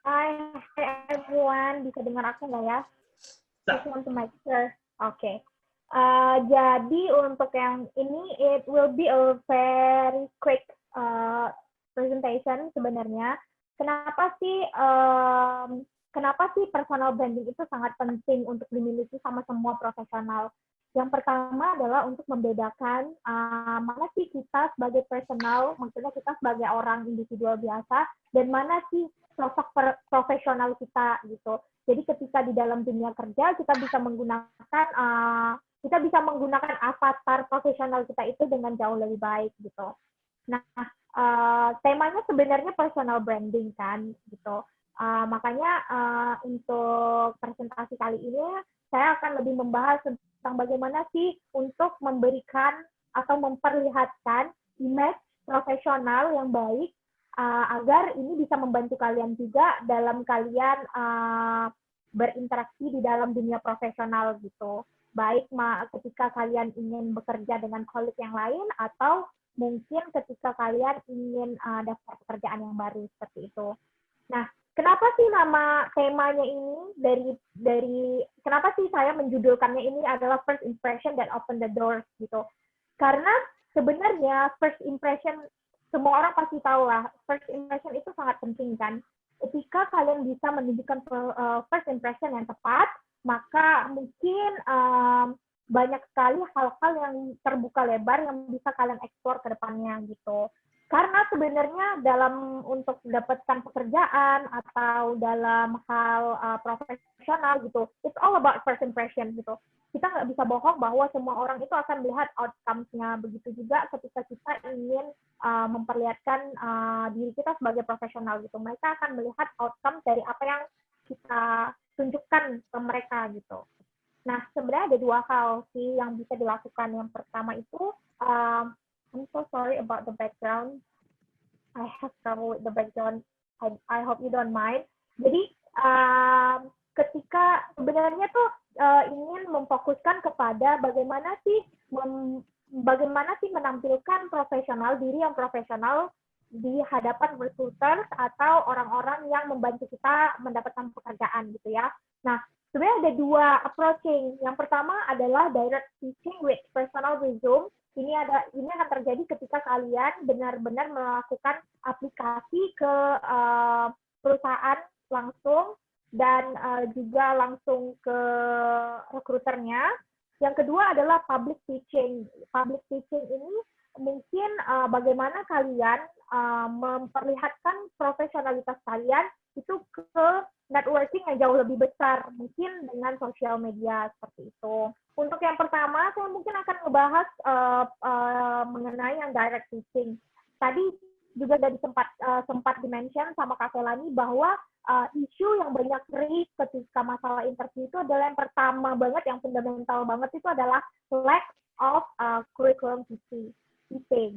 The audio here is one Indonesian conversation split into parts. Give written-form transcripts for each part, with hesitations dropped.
Hi everyone. Bisa dengar aku nggak ya? Just Bisa. want to make sure. Oke. Jadi untuk yang ini, it will be a very quick presentation sebenarnya. Kenapa sih kenapa sih personal branding itu sangat penting untuk dimiliki sama semua profesional? Yang pertama adalah untuk membedakan mana sih kita sebagai personal, maksudnya kita sebagai orang individual biasa, dan mana sih sosok profesional kita gitu. Jadi ketika di dalam dunia kerja kita bisa menggunakan avatar profesional kita itu dengan jauh lebih baik gitu. Nah, temanya sebenarnya personal branding kan gitu. Makanya untuk presentasi kali ini saya akan lebih membahas tentang bagaimana sih untuk memberikan atau memperlihatkan image profesional yang baik agar ini bisa membantu kalian juga dalam kalian berinteraksi di dalam dunia profesional gitu. Baik ketika kalian ingin bekerja dengan kolik yang lain atau mungkin ketika kalian ingin daftar pekerjaan yang baru seperti itu. Nah, kenapa sih nama temanya ini dari kenapa sih saya menjudulkannya ini adalah first impression that open the doors gitu. Karena sebenarnya first impression semua orang pasti tahu lah, first impression itu sangat penting kan. Ketika kalian bisa menunjukkan first impression yang tepat, maka mungkin banyak sekali hal-hal yang terbuka lebar yang bisa kalian eksplor ke depannya gitu. Karena sebenarnya dalam untuk mendapatkan pekerjaan atau dalam hal profesional gitu, it's all about first impression gitu. Kita nggak bisa bohong bahwa semua orang itu akan melihat outcomes-nya. Begitu juga ketika kita ingin memperlihatkan diri kita sebagai profesional gitu. Mereka akan melihat outcome dari apa yang kita tunjukkan ke mereka gitu. Nah, sebenarnya ada dua hal sih yang bisa dilakukan. Yang pertama itu, I'm so sorry about the background. I have trouble with the background. I hope you don't mind. Jadi, ketika sebenarnya tuh ingin memfokuskan kepada bagaimana sih menampilkan profesional, diri yang profesional di hadapan recruiters atau orang-orang yang membantu kita mendapatkan pekerjaan gitu ya. Nah, sebenarnya ada dua approaching. Yang pertama adalah direct teaching with personal resume. Ini akan terjadi ketika kalian benar-benar melakukan aplikasi ke perusahaan langsung dan juga langsung ke rekruternya. Yang kedua adalah public teaching. Public teaching ini mungkin bagaimana kalian memperlihatkan profesionalitas kalian itu ke networking yang jauh lebih besar, mungkin dengan sosial media seperti itu. Untuk yang pertama, saya mungkin akan ngebahas mengenai yang direct teaching. Tadi juga sudah sempat dimention sama Kak Selani bahwa isu yang banyak raise ketika masalah interview itu adalah yang pertama banget, yang fundamental banget itu adalah lack of curriculum teaching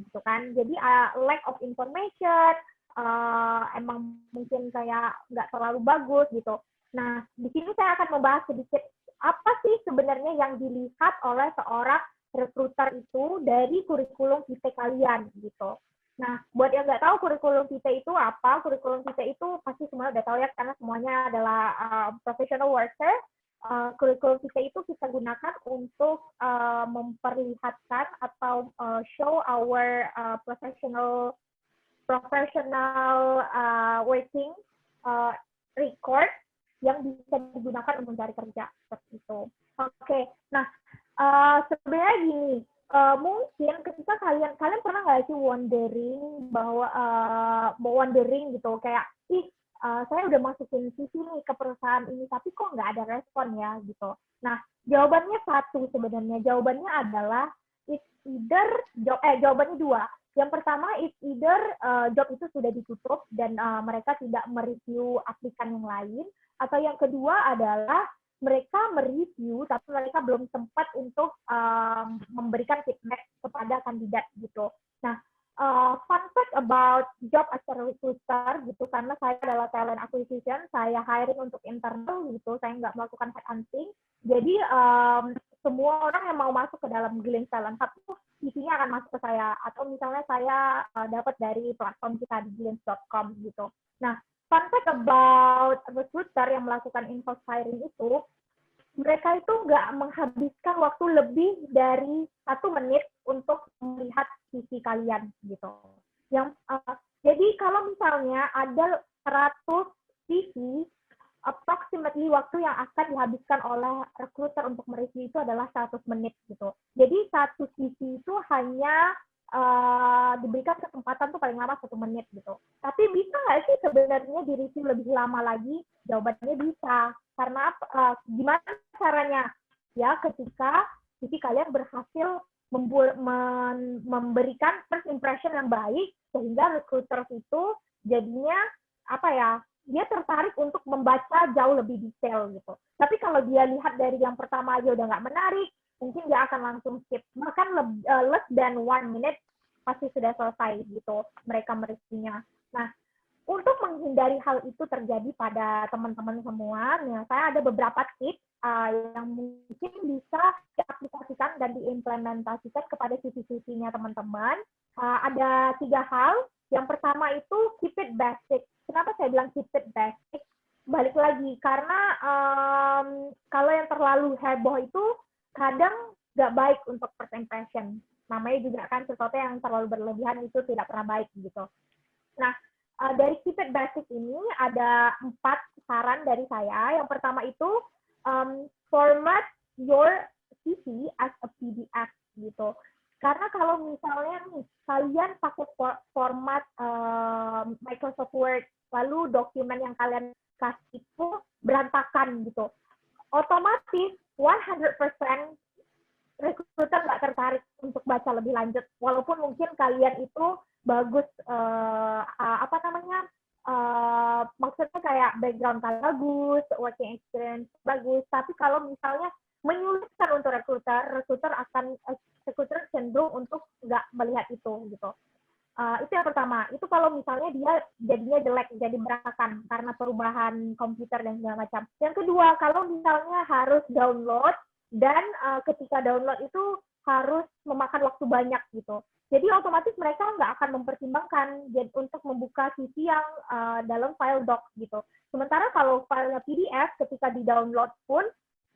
gitu kan. Jadi lack of information, emang mungkin kayak nggak terlalu bagus gitu. Nah, di sini saya akan membahas sedikit apa sih sebenarnya yang dilihat oleh seorang recruiter itu dari kurikulum vitae kalian gitu. Nah, buat yang nggak tahu kurikulum vitae itu apa, kurikulum vitae itu pasti semua udah tahu ya, karena semuanya adalah professional worker. Kurikulum vitae itu kita gunakan untuk memperlihatkan atau show our professional working record yang bisa digunakan untuk mencari kerja seperti itu. Oke, nah sebenarnya gini, mungkin ketika kalian pernah nggak sih wondering gitu kayak saya udah masukin CV nih ke perusahaan ini tapi kok nggak ada respon ya gitu. Nah, jawabannya satu sebenarnya. Jawabannya adalah jawabannya dua. Yang pertama, either job itu sudah ditutup dan mereka tidak mereview aplikan yang lain, atau yang kedua adalah mereka mereview tapi mereka belum sempat untuk memberikan feedback kepada kandidat gitu. Nah, fun fact about job as a recruiter gitu, karena saya adalah talent acquisition, saya hiring untuk internal gitu, saya nggak melakukan headhunting. Jadi semua orang yang mau masuk ke dalam Glint Talent Hub itu isinya akan masuk ke saya, atau misalnya saya dapat dari platform kita di glint.com gitu. Nah, fun fact about recruiter yang melakukan inbox hiring itu, mereka itu nggak menghabiskan waktu lebih dari 1 menit untuk melihat CV kalian gitu. Jadi kalau misalnya ada 100 CV, approximately waktu yang akan dihabiskan oleh recruiter untuk mereview itu adalah 100 menit gitu. Jadi satu CV itu hanya diberikan kesempatan tuh paling lama 1 menit gitu. Tapi bisa nggak sih sebenarnya direview lebih lama lagi? Jawabannya bisa. Karena gimana caranya? Ya ketika CV kalian berhasil memberikan first impression yang baik, sehingga recruiter itu jadinya dia tertarik untuk membaca jauh lebih detail gitu. Tapi kalau dia lihat dari yang pertama aja udah nggak menarik, mungkin dia akan langsung skip. Bahkan less than 1 minute pasti sudah selesai gitu mereka mereviewnya. Nah, untuk menghindari hal itu terjadi pada teman-teman semua, saya ada beberapa tips yang mungkin bisa diaplikasikan dan diimplementasikan kepada CV-CV-nya teman-teman. Ada 3 hal. Yang pertama itu keep it basic. Kenapa saya bilang keep it basic? Balik lagi, karena kalau yang terlalu heboh itu kadang nggak baik untuk first impression. Namanya juga kan sesuatu yang terlalu berlebihan itu tidak pernah baik gitu. Nah, dari keep it basic ini ada 4 saran dari saya. Yang pertama itu format your CV as a PDF gitu. Karena kalau misalnya nih kalian pakai format Microsoft Word, lalu dokumen yang kalian kasih itu berantakan gitu, otomatis 100% recruiter nggak tertarik untuk baca lebih lanjut. Walaupun mungkin kalian itu bagus, maksudnya kayak background kalian bagus, working experience bagus, tapi kalau misalnya menyulitkan untuk recruiter cenderung untuk nggak melihat itu gitu. Itu yang pertama. Itu kalau misalnya dia jadinya jelek, jadi berantakan karena perubahan komputer dan segala macam. Yang kedua, kalau misalnya harus download dan ketika download itu harus memakan waktu banyak gitu. Jadi otomatis mereka nggak akan mempertimbangkan untuk membuka CV yang dalam file doc gitu. Sementara kalau filenya PDF ketika di-download pun,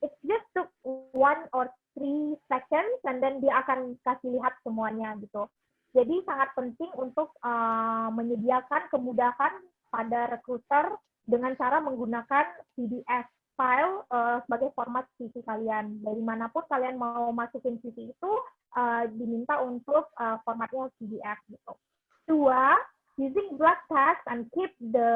it just took 1 or 3 seconds and then dia akan kasih lihat semuanya gitu. Jadi sangat penting untuk menyediakan kemudahan pada recruiter dengan cara menggunakan PDF file sebagai format CV kalian. Dari manapun kalian mau masukin CV itu diminta untuk formatnya PDF gitu. 2, using black text and keep the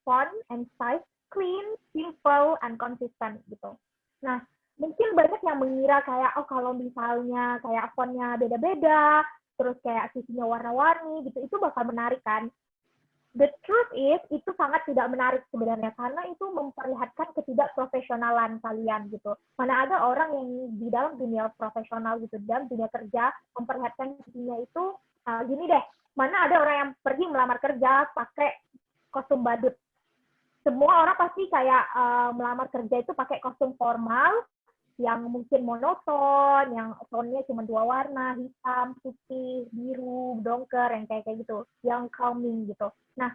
font and size clean, simple, and consistent gitu. Nah, mungkin banyak yang mengira kayak, kalau misalnya kayak fontnya beda-beda, terus kayak CV-nya warna-warni gitu, itu bakal menarik kan? The truth is, itu sangat tidak menarik sebenarnya, karena itu memperlihatkan ketidakprofesionalan kalian gitu. Mana ada orang yang di dalam dunia profesional gitu, dalam dunia kerja, memperlihatkan CV-nya itu, gini deh, mana ada orang yang pergi melamar kerja pakai kostum badut. Semua orang pasti kayak melamar kerja itu pakai kostum formal, yang mungkin monoton, yang tone-nya cuma 2 warna, hitam, putih, biru, dongker, yang kayak gitu, yang calming gitu. Nah,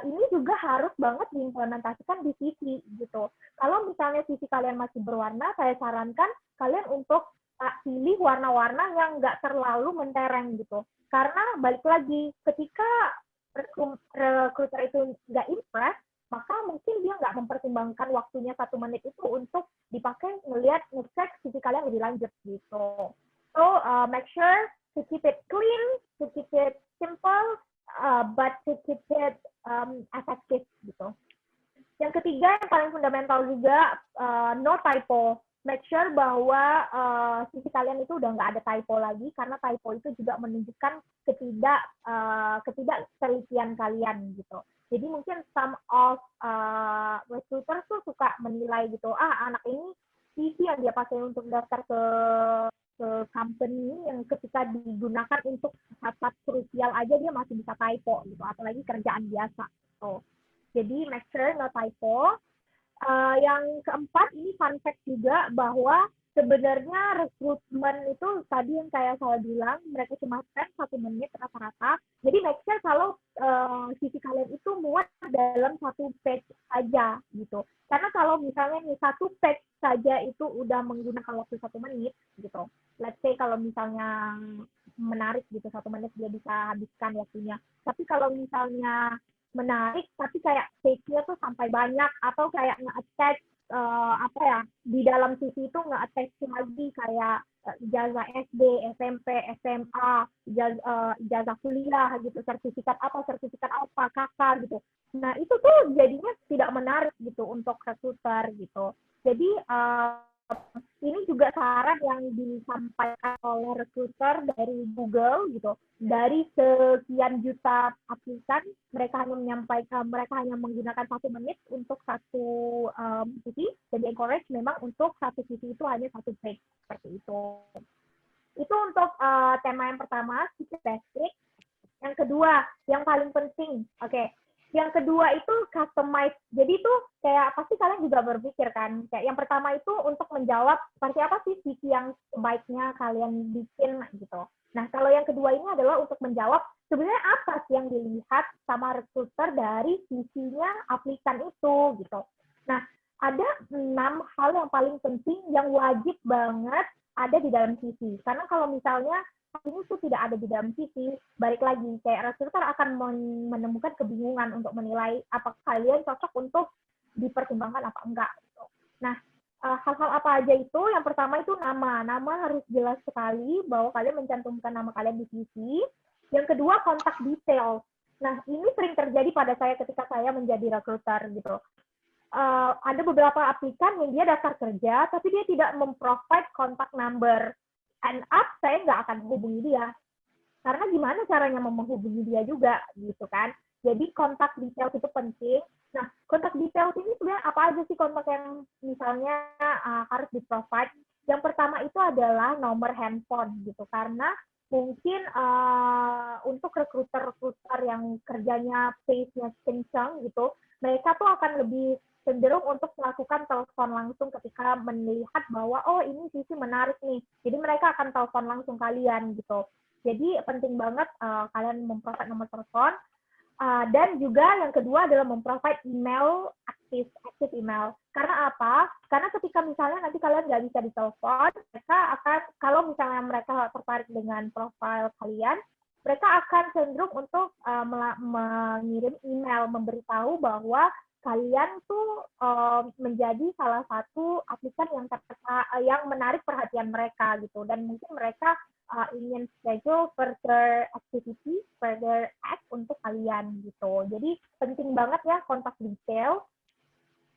ini juga harus banget diimplementasikan di CV gitu. Kalau misalnya CV kalian masih berwarna, saya sarankan kalian untuk pilih warna-warna yang nggak terlalu mentereng gitu. Karena balik lagi, ketika recruiter itu nggak impress, maka mungkin dia nggak mempertimbangkan waktunya 1 menit itu untuk dipakai ngecek CV kalian lebih lanjut gitu. So make sure to keep it clean, to keep it simple, but to keep it effective gitu. Yang ketiga yang paling fundamental juga, no typo. Make sure bahwa CV kalian itu udah nggak ada typo lagi, karena typo itu juga menunjukkan ketidaktelitian kalian gitu. Jadi mungkin some of recruiters tuh suka menilai gitu, anak ini CV yang dia pakai untuk daftar ke company yang ketika digunakan untuk saat krusial aja dia masih bisa typo gitu, apalagi kerjaan biasa. So, jadi make sure no typo. Yang keempat, ini fun fact juga bahwa sebenarnya rekrutmen itu tadi yang kayak saya bilang, mereka cuma spend 1 menit rata-rata. Jadi make sure kalau CV kalian itu muat dalam satu page saja gitu. Karena kalau misalnya nih satu page saja itu udah menggunakan waktu 1 menit gitu. Let's say kalau misalnya menarik gitu 1 menit dia bisa habiskan waktunya. Tapi kalau misalnya menarik tapi kayak page-nya tuh sampai banyak atau kayak nge-attach apa ya di dalam CV itu nge-attach lagi kayak ijazah SD, SMP, SMA, ijazah kuliah gitu, sertifikat apa, kakak gitu. Nah itu tuh jadinya tidak menarik gitu untuk rekruter gitu. Jadi ini juga saran yang disampaikan oleh rekruter dari Google gitu. Dari sekian juta aplikan, mereka hanya menggunakan 1 menit untuk satu CV, dan encourage memang untuk satu CV itu hanya satu page seperti itu. Itu untuk tema yang pertama, CV basic. Yang kedua, yang paling penting, oke. Yang kedua itu customize. Jadi itu kayak pasti kalian juga berpikir kan, kayak yang pertama itu untuk menjawab seperti apa sih CV yang sebaiknya kalian bikin gitu. Nah, kalau yang kedua ini adalah untuk menjawab sebenarnya apa sih yang dilihat sama recruiter dari CV-nya aplikan itu gitu. Nah, ada 6 hal yang paling penting yang wajib banget ada di dalam CV. Karena kalau misalnya ini tuh tidak ada di dalam CV, balik lagi kayak recruiter akan menemukan kebingungan untuk menilai apakah kalian cocok untuk dipertimbangkan apa enggak. Nah, hal-hal apa aja itu? Yang pertama itu nama. Nama harus jelas sekali bahwa kalian mencantumkan nama kalian di CV. Yang kedua, kontak detail. Nah, ini sering terjadi pada saya ketika saya menjadi recruiter gitu. Ada beberapa aplikan yang dia daftar kerja, tapi dia tidak memprovide kontak number. End up, saya nggak akan hubungi dia. Karena gimana caranya menghubungi dia juga, gitu kan. Jadi kontak detail itu penting. Nah, kontak detail ini sebenarnya apa aja sih kontak yang misalnya harus di-provide? Yang pertama itu adalah nomor handphone, gitu. Karena mungkin untuk rekruter-rekruter yang kerjanya pace-nya kencang gitu, mereka tuh akan lebih cenderung untuk melakukan telepon langsung ketika melihat bahwa oh ini sisi menarik nih. Jadi mereka akan telepon langsung kalian gitu. Jadi penting banget kalian memprovide nomor telepon. Dan juga yang kedua adalah memprovide email, aktif email. Karena apa? Karena ketika misalnya nanti kalian nggak bisa ditelepon, mereka akan, kalau misalnya mereka tertarik dengan profil kalian, mereka akan cenderung untuk mengirim email, memberitahu bahwa kalian tuh menjadi salah satu aplikan yang menarik perhatian mereka gitu, dan mungkin mereka ingin schedule further activity, further act untuk kalian gitu. Jadi penting banget ya kontak detail.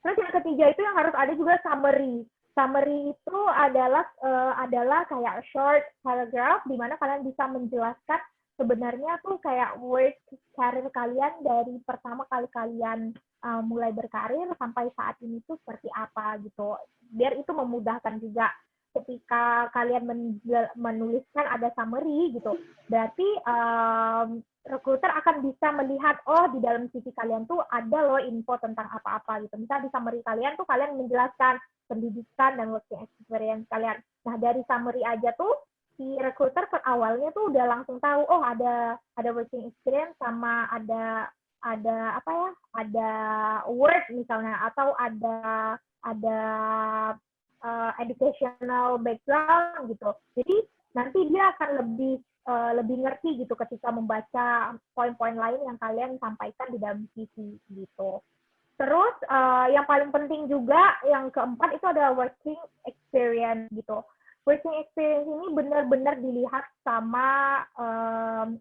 Terus yang ketiga itu yang harus ada juga summary. Summary itu adalah kayak short paragraph di mana kalian bisa menjelaskan sebenarnya tuh kayak work career kalian dari pertama kali kalian mulai berkarir sampai saat ini tuh seperti apa gitu. Biar itu memudahkan juga ketika kalian menuliskan ada summary gitu. Berarti recruiter akan bisa melihat, oh di dalam CV kalian tuh ada loh info tentang apa-apa gitu. Misal di summary kalian tuh kalian menjelaskan pendidikan dan working experience kalian. Nah dari summary aja tuh si recruiter per awalnya tuh udah langsung tahu, oh ada working experience sama ada apa ya, ada work misalnya, atau ada educational background gitu. Jadi nanti dia akan lebih ngerti gitu ketika membaca poin-poin lain yang kalian sampaikan di dalam CV gitu. Terus yang paling penting juga yang keempat itu adalah working experience gitu. Working experience ini benar-benar dilihat sama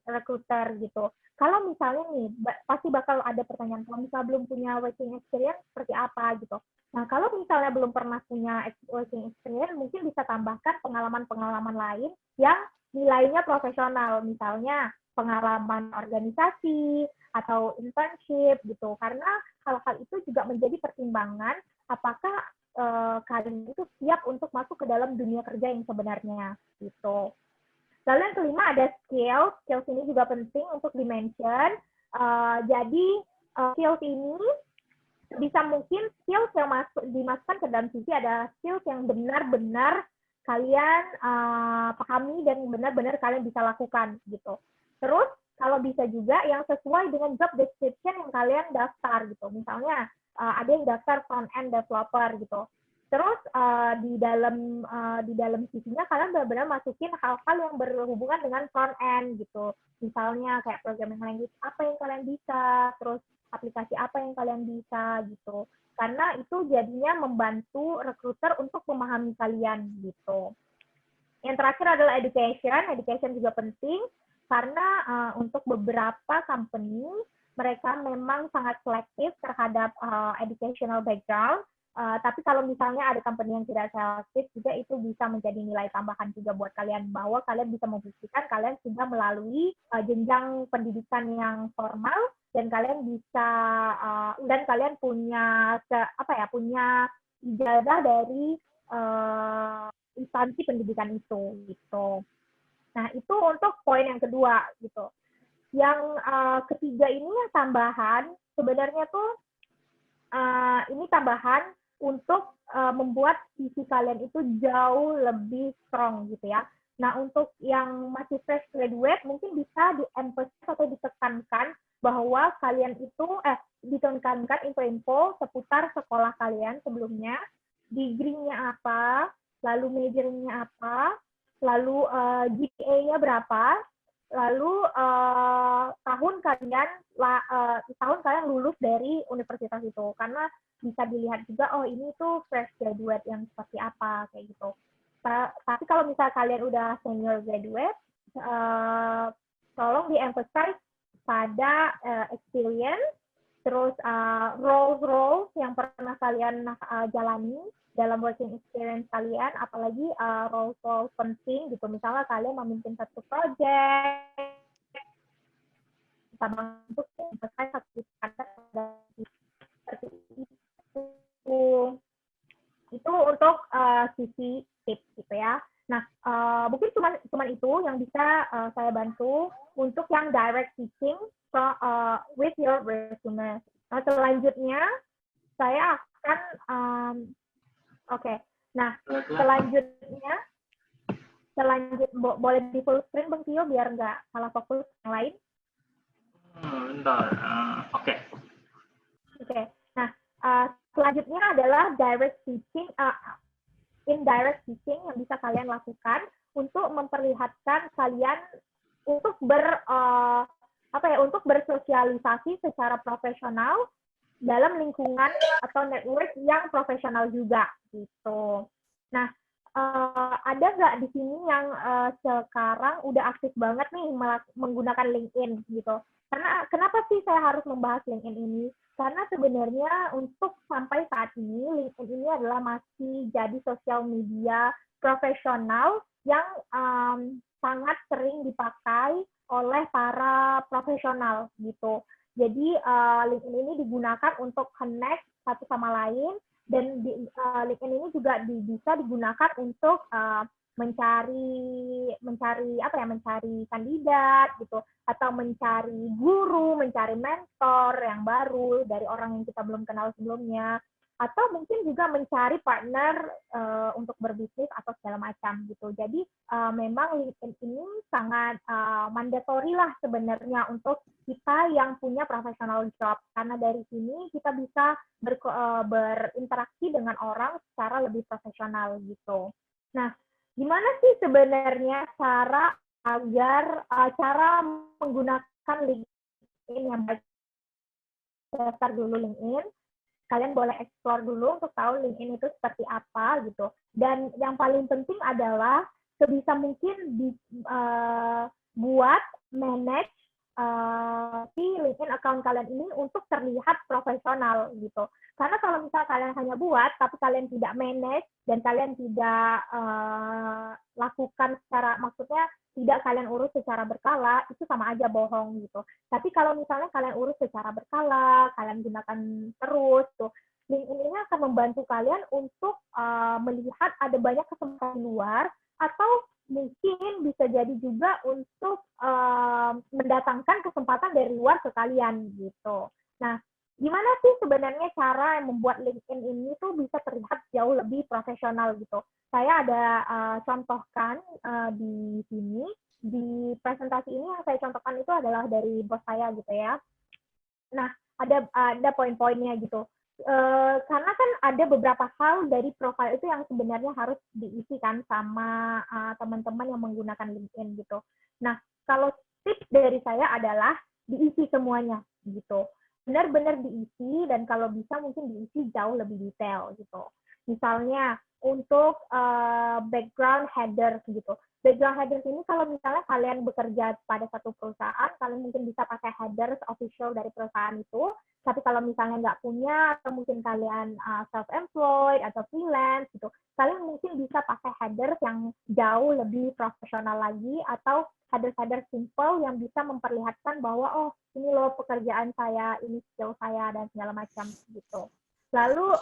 recruiter gitu. Kalau misalnya nih, pasti bakal ada pertanyaan, kalau misalnya belum punya working experience, seperti apa gitu. Nah, kalau misalnya belum pernah punya working experience, mungkin bisa tambahkan pengalaman-pengalaman lain yang nilainya profesional. Misalnya pengalaman organisasi atau internship gitu. Karena hal-hal itu juga menjadi pertimbangan apakah kalian itu siap untuk masuk ke dalam dunia kerja yang sebenarnya gitu. Lalu yang kelima ada skills. Skills ini juga penting untuk dimention. Jadi skills ini bisa mungkin skills yang dimasukkan ke dalam CV adalah skills yang benar-benar kalian pahami dan benar-benar kalian bisa lakukan gitu. Terus kalau bisa bisa juga yang sesuai dengan job description yang kalian daftar gitu. Misalnya ada yang daftar front end developer gitu. Terus di dalam CV-nya kalian benar-benar masukin hal-hal yang berhubungan dengan front end gitu. Misalnya kayak programming language apa yang kalian bisa, terus aplikasi apa yang kalian bisa gitu. Karena itu jadinya membantu recruiter untuk memahami kalian gitu. Yang terakhir adalah education. Education juga penting karena untuk beberapa company mereka memang sangat selektif terhadap educational background. Tapi kalau misalnya ada company yang tidak selektif juga itu bisa menjadi nilai tambahan juga buat kalian bahwa kalian bisa membuktikan kalian sudah melalui jenjang pendidikan yang formal dan kalian bisa dan kalian punya punya ijazah dari instansi pendidikan itu gitu. Nah, itu untuk poin yang kedua gitu. Yang ketiga ini yang tambahan sebenarnya tuh ini tambahan untuk membuat CV kalian itu jauh lebih strong gitu ya. Nah, untuk yang masih fresh graduate mungkin bisa di-emphasize atau ditekankan bahwa kalian itu ditekankan info-info seputar sekolah kalian sebelumnya, degree-nya apa, lalu major-nya apa, lalu GPA-nya berapa, lalu tahun kalian lulus dari universitas itu, karena bisa dilihat juga ini tuh fresh graduate yang seperti apa kayak gitu. Tapi kalau misalnya kalian udah senior graduate, tolong di-emphasize pada experience, terus roles yang pernah kalian jalani dalam working experience kalian, apalagi role penting gitu. Misalnya kalian memimpin satu project, sama untuk selesai satu seperti itu. Itu untuk sisi tips gitu ya. Nah, mungkin cuma itu yang bisa saya bantu untuk yang direct teaching with your resume. Nah, selanjutnya saya akan Nah, selanjutnya boleh di full screen Bang Tio biar nggak salah fokus yang lain. Bentar. Oke. Nah, selanjutnya adalah direct teaching, indirect teaching yang bisa kalian lakukan untuk memperlihatkan kalian untuk untuk bersosialisasi secara profesional dalam lingkungan atau network yang profesional juga gitu. Nah, ada nggak di sini yang sekarang udah aktif banget nih menggunakan LinkedIn gitu? Karena kenapa sih saya harus membahas LinkedIn ini? Karena sebenarnya untuk sampai saat ini LinkedIn ini adalah masih jadi sosial media profesional yang sangat sering dipakai oleh para profesional gitu. Jadi LinkedIn ini digunakan untuk connect satu sama lain, dan LinkedIn ini juga bisa digunakan untuk mencari kandidat gitu, atau mencari guru, mencari mentor yang baru dari orang yang kita belum kenal sebelumnya, atau mungkin juga mencari partner untuk berbisnis atau segala macam gitu. Jadi memang LinkedIn ini sangat mandatory lah sebenarnya untuk kita yang punya professional job, karena dari sini kita bisa berinteraksi dengan orang secara lebih profesional gitu. Nah, gimana sih sebenarnya cara menggunakan LinkedIn yang baik? Daftar dulu LinkedIn. Kalian boleh explore dulu untuk tahu LinkedIn itu seperti apa gitu. Dan yang paling penting adalah sebisa mungkin buat manage si LinkedIn account kalian ini untuk terlihat profesional gitu. Karena kalau misalnya kalian hanya buat tapi kalian tidak manage dan kalian tidak lakukan maksudnya tidak kalian urus secara berkala, itu sama aja bohong gitu. Tapi kalau misalnya kalian urus secara berkala, kalian gunakan terus tuh, LinkedIn ini akan membantu kalian untuk melihat ada banyak kesempatan di luar, atau mungkin bisa jadi juga untuk mendatangkan kesempatan dari luar ke kalian gitu. Nah, gimana sih sebenarnya cara membuat LinkedIn ini tuh bisa terlihat jauh lebih profesional gitu? Saya ada contohkan di sini. di presentasi ini yang saya contohkan itu adalah dari bos saya gitu ya. Nah, ada poin-poinnya gitu. Karena kan ada beberapa hal dari profil itu yang sebenarnya harus diisi kan sama teman-teman yang menggunakan LinkedIn gitu. Nah, kalau tips dari saya adalah diisi semuanya gitu. Benar-benar diisi dan kalau bisa mungkin diisi jauh lebih detail gitu. Misalnya untuk background headers gitu. Background headers ini kalau misalnya kalian bekerja pada satu perusahaan, kalian mungkin bisa pakai headers official dari perusahaan itu. Tapi kalau misalnya nggak punya, atau mungkin kalian self-employed atau freelance gitu, kalian mungkin bisa pakai headers yang jauh lebih profesional lagi, atau headers-headers simple yang bisa memperlihatkan bahwa, oh, ini loh pekerjaan saya, ini skill saya, dan segala macam gitu. Lalu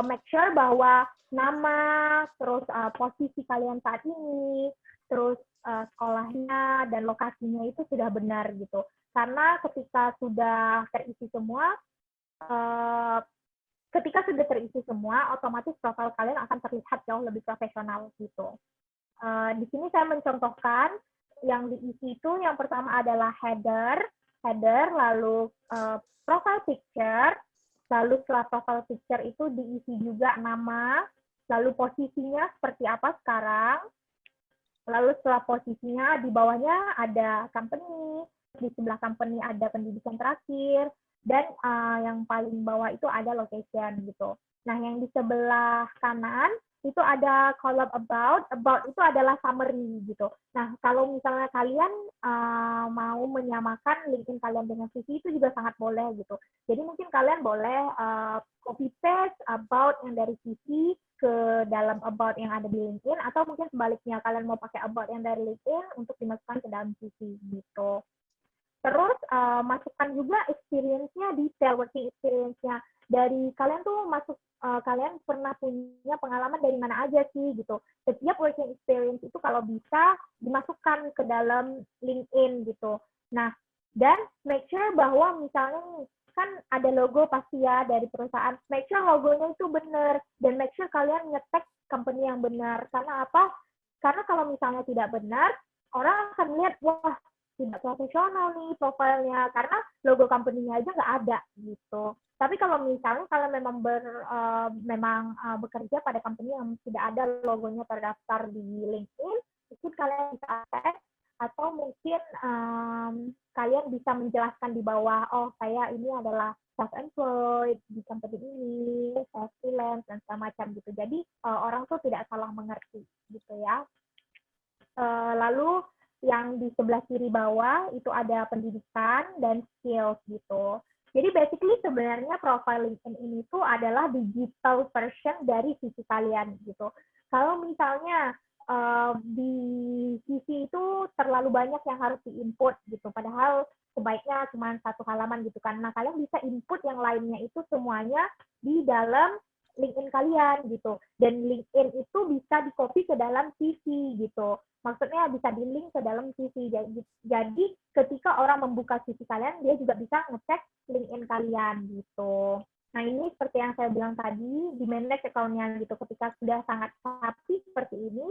make sure bahwa nama, terus posisi kalian saat ini, terus sekolahnya dan lokasinya itu sudah benar gitu. Karena ketika sudah terisi semua, otomatis profil kalian akan terlihat jauh lebih profesional gitu. Di sini saya mencontohkan yang diisi itu yang pertama adalah header, lalu profile picture, lalu setelah profile picture itu diisi juga nama, lalu posisinya seperti apa sekarang, lalu setelah posisinya di bawahnya ada company, di sebelah company ada pendidikan terakhir, dan yang paling bawah itu ada location gitu. Nah, yang di sebelah kanan itu ada column about itu adalah summary gitu. Nah, kalau misalnya kalian mau menyamakan LinkedIn kalian dengan CV itu juga sangat boleh gitu. Jadi mungkin kalian boleh copy paste about yang dari CV ke dalam about yang ada di LinkedIn, atau mungkin sebaliknya kalian mau pakai about yang dari LinkedIn untuk dimasukkan ke dalam CV gitu. Terus masukkan juga experience-nya, detail working experience-nya. Dari kalian tuh kalian pernah punya pengalaman dari mana aja sih gitu. Setiap working experience itu kalau bisa dimasukkan ke dalam LinkedIn gitu. Nah, dan make sure bahwa misalnya kan ada logo pasti ya dari perusahaan. Make sure logonya itu benar dan make sure kalian nge-tag company yang benar. Karena apa? Karena kalau misalnya tidak benar, orang akan lihat, wah, tidak profesional nih profilnya karena logo company-nya aja nggak ada gitu. Tapi kalau misalnya kalian memang bekerja pada company yang tidak ada logonya terdaftar di LinkedIn, itu kalian bisa tag, atau mungkin kalian bisa menjelaskan di bawah, oh saya ini adalah self-employed di company ini, saya freelance dan segala macam gitu. Jadi orang tuh tidak salah mengerti gitu ya. Lalu yang di sebelah kiri bawah itu ada pendidikan dan skills gitu. Jadi basically sebenarnya profile LinkedIn ini tuh adalah digital version dari CV kalian gitu. Kalau misalnya di CV itu terlalu banyak yang harus diinput gitu, padahal sebaiknya cuma satu halaman gitu kan. Nah, kalian bisa input yang lainnya itu semuanya di dalam LinkedIn kalian gitu. Dan LinkedIn itu bisa di-copy ke dalam CV gitu. Maksudnya bisa di-link ke dalam CV. Jadi ketika orang membuka CV kalian, dia juga bisa ngecek LinkedIn kalian gitu. Nah, ini seperti yang saya bilang tadi, di manage account-nya gitu. Ketika sudah sangat rapi seperti ini,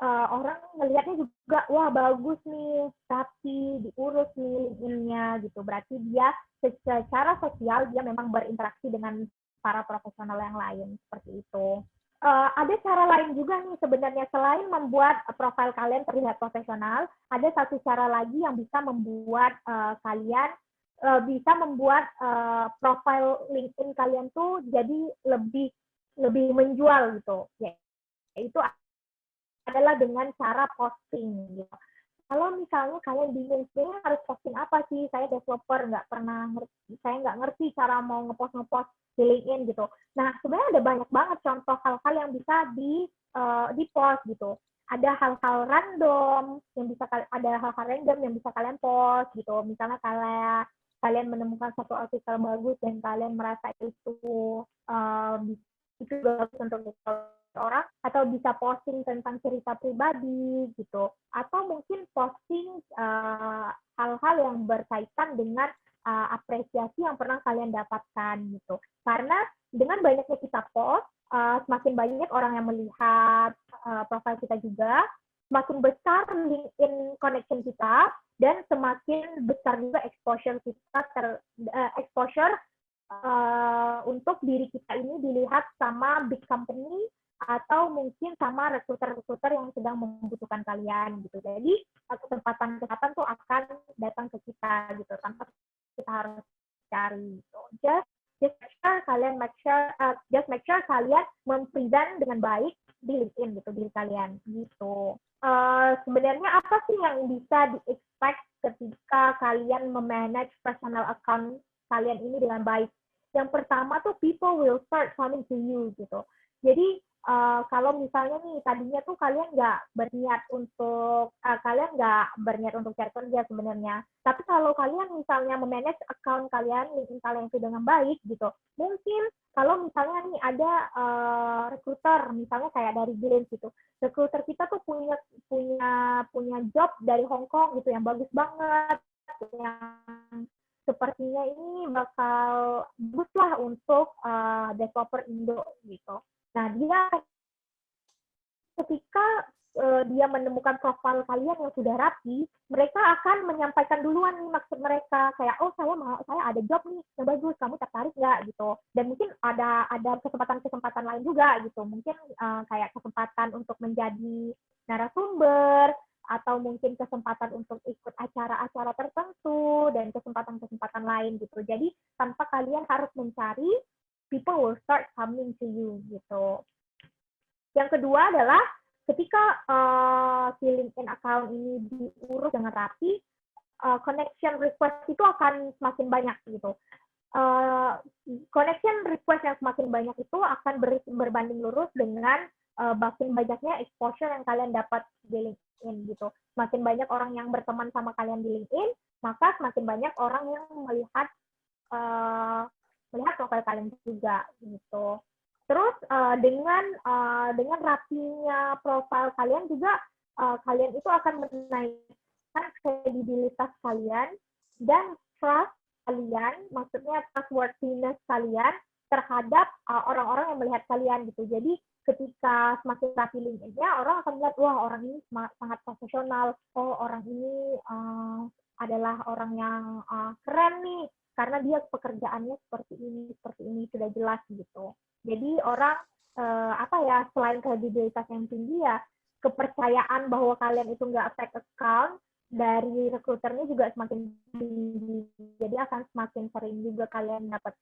orang melihatnya juga, wah bagus nih, rapi, diurus nih LinkedIn-nya gitu. Berarti dia secara sosial, dia memang berinteraksi dengan para profesional yang lain, seperti itu. Ada cara lain juga nih sebenarnya, selain membuat profil kalian terlihat profesional, ada satu cara lagi yang bisa membuat kalian profil LinkedIn kalian tuh jadi lebih menjual gitu. Yaitu adalah dengan cara posting gitu. Kalau misalnya kalian bingung, sebenarnya harus posting apa sih? Saya developer, saya nggak ngerti cara mau ngepost di LinkedIn gitu. Nah, sebenarnya ada banyak banget contoh hal-hal yang bisa di post gitu. Ada hal-hal random yang bisa kalian post gitu. Misalnya kalian menemukan satu artikel bagus dan kalian merasa itu bagus untuk orang, atau bisa posting tentang cerita pribadi gitu, atau mungkin posting hal-hal yang berkaitan dengan apresiasi yang pernah kalian dapatkan gitu. Karena dengan banyaknya kita post, semakin banyak orang yang melihat profil kita juga, semakin besar LinkedIn connection kita, dan semakin besar juga exposure kita exposure untuk diri kita ini dilihat sama big company atau mungkin sama rekruter-rekruter yang sedang membutuhkan kalian gitu. Jadi kesempatan-kesempatan tuh akan datang ke kita gitu tanpa kita harus cari gitu. Just make sure kalian mempresent dengan baik di LinkedIn gitu diri kalian gitu. Sebenarnya apa sih yang bisa di-expect ketika kalian memanage personal account kalian ini dengan baik? Yang pertama tuh people will start coming to you gitu. Jadi kalau misalnya nih tadinya tuh kalian nggak berniat untuk cari kerja sebenarnya, tapi kalau kalian misalnya memanage account kalian, LinkedIn kalian itu dengan baik gitu, mungkin kalau misalnya nih ada recruiter misalnya kayak dari Glance gitu, recruiter kita tuh punya job dari Hong Kong gitu yang bagus banget, yang sepertinya ini bakal bagus lah untuk developer Indo gitu. Nah, ketika dia menemukan profil kalian yang sudah rapi, mereka akan menyampaikan duluan nih maksud mereka kayak, oh saya ada job nih yang bagus, kamu tertarik nggak gitu. Dan mungkin ada kesempatan-kesempatan lain juga gitu, mungkin kayak kesempatan untuk menjadi narasumber atau mungkin kesempatan untuk ikut acara-acara tertentu dan kesempatan-kesempatan lain gitu. Jadi tanpa kalian harus mencari, people will start coming to you gitu. Yang kedua adalah ketika si LinkedIn account ini diurus dengan rapi, connection request itu akan semakin banyak gitu. Connection request yang semakin banyak itu akan berbanding lurus dengan makin banyaknya exposure yang kalian dapat di LinkedIn gitu. Semakin banyak orang yang berteman sama kalian di LinkedIn, maka semakin banyak orang yang melihat profil kalian juga gitu. Terus dengan rapinya profil kalian juga kalian itu akan menaikkan kredibilitas kalian dan trust kalian, maksudnya trustworthiness kalian terhadap orang-orang yang melihat kalian gitu. Jadi ketika semakin rapi LinkedIn-nya, orang akan melihat, wah orang ini sangat profesional, oh orang ini adalah orang yang keren nih, karena dia pekerjaannya seperti ini sudah jelas gitu. Jadi orang selain kredibilitas yang tinggi ya, kepercayaan bahwa kalian itu nggak fake account dari rekruternya juga semakin tinggi. Jadi akan semakin sering juga kalian dapat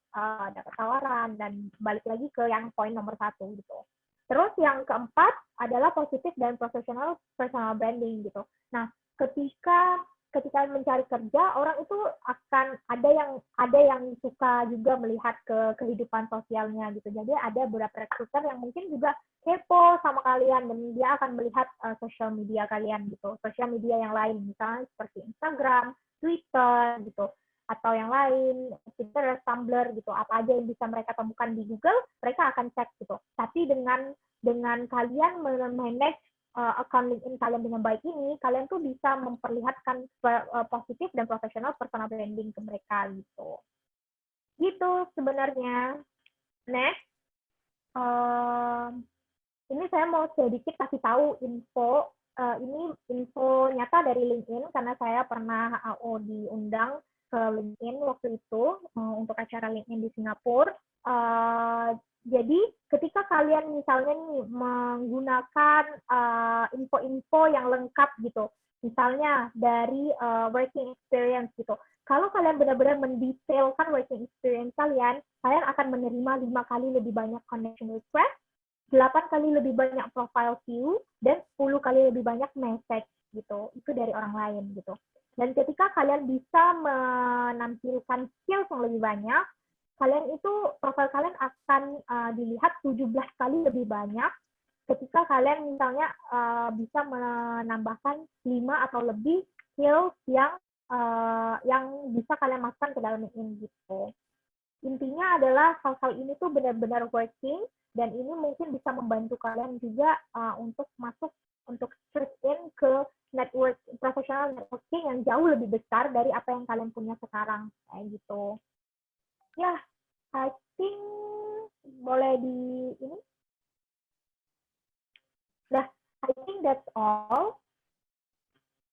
tawaran, dan balik lagi ke yang poin nomor 1 gitu. Terus yang keempat adalah positif dan profesional personal branding gitu. Nah, ketika mencari kerja, orang itu akan ada yang suka juga melihat ke kehidupan sosialnya gitu. Jadi ada beberapa recruiter yang mungkin juga kepo sama kalian, dan dia akan melihat sosial media kalian gitu, sosial media yang lain misalnya seperti Instagram, Twitter gitu, atau yang lain, Twitter, Tumblr gitu, apa aja yang bisa mereka temukan di Google, mereka akan cek gitu. Tapi dengan kalian manage account LinkedIn kalian dengan baik ini, kalian tuh bisa memperlihatkan positif dan profesional personal branding ke mereka gitu. Gitu sebenarnya. Next, ini saya mau sedikit kasih tahu info. Ini info nyata dari LinkedIn karena saya pernah diundang ke LinkedIn waktu itu untuk acara LinkedIn di Singapura. Jadi ketika kalian misalnya nih menggunakan info-info yang lengkap gitu, misalnya dari working experience gitu, kalau kalian benar-benar mendetailkan working experience kalian akan menerima 5 kali lebih banyak connection request, 8 kali lebih banyak profile view, dan 10 kali lebih banyak message gitu. Itu dari orang lain gitu. Dan ketika kalian bisa menampilkan skills yang lebih banyak, kalian itu profil kalian akan dilihat 17 kali lebih banyak ketika kalian misalnya bisa menambahkan 5 atau lebih skills yang bisa kalian masukkan ke dalam LinkedIn gitu. Intinya adalah hal-hal ini tuh benar-benar working, dan ini mungkin bisa membantu kalian juga untuk search in ke professional networking yang jauh lebih besar dari apa yang kalian punya sekarang kayak gitu. Ya, I think boleh di ini. Nah, I think that's all.